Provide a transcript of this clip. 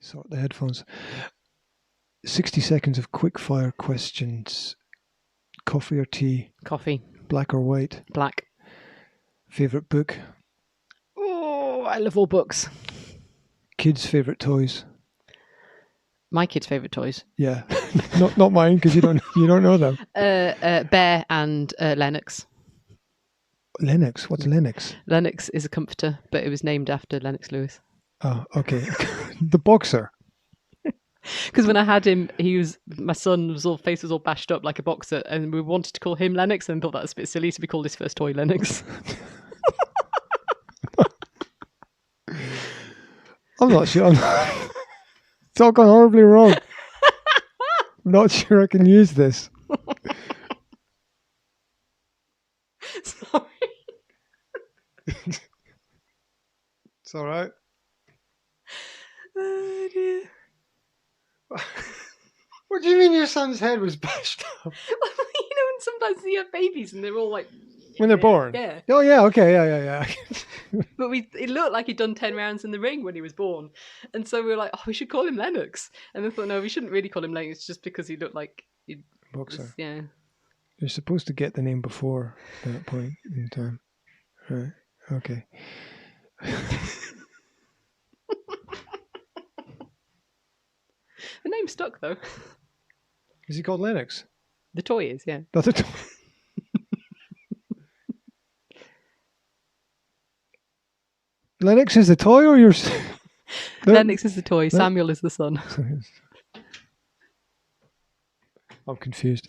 Sort the headphones. 60 seconds of quick fire questions. Coffee or tea? Coffee. Black or white? Black. Favorite book? Oh, I love all books. Kids' favorite toys? My kids' favorite toys. Yeah, not mine because you don't know them. Bear and Lennox. Lennox? What's Lennox? Lennox is a comforter, but it was named after Lennox Lewis. Oh, okay. The boxer. Because when I had him, my son's face was all bashed up like a boxer, and we wanted to call him Lennox, and thought that was a bit silly to be called his first toy Lennox. I'm not sure. It's all gone horribly wrong. I'm not sure I can use this. Sorry. It's all right. Oh dear. What do you mean your son's head was bashed up? And sometimes you have babies and they're all like... When they're born? Yeah. Oh, yeah, okay, yeah. But it looked like he'd done 10 rounds in the ring when he was born. And so we were like, oh, we should call him Lennox. And I thought, no, we shouldn't really call him Lennox just because he looked like... Boxer. Yeah. You're supposed to get the name before that point in time. Right, okay. The name stuck, though. Is he called Lennox? The toy is, yeah. Not the toy. Lennox is the toy or your... Lennox is the toy. Samuel is the son. I'm confused.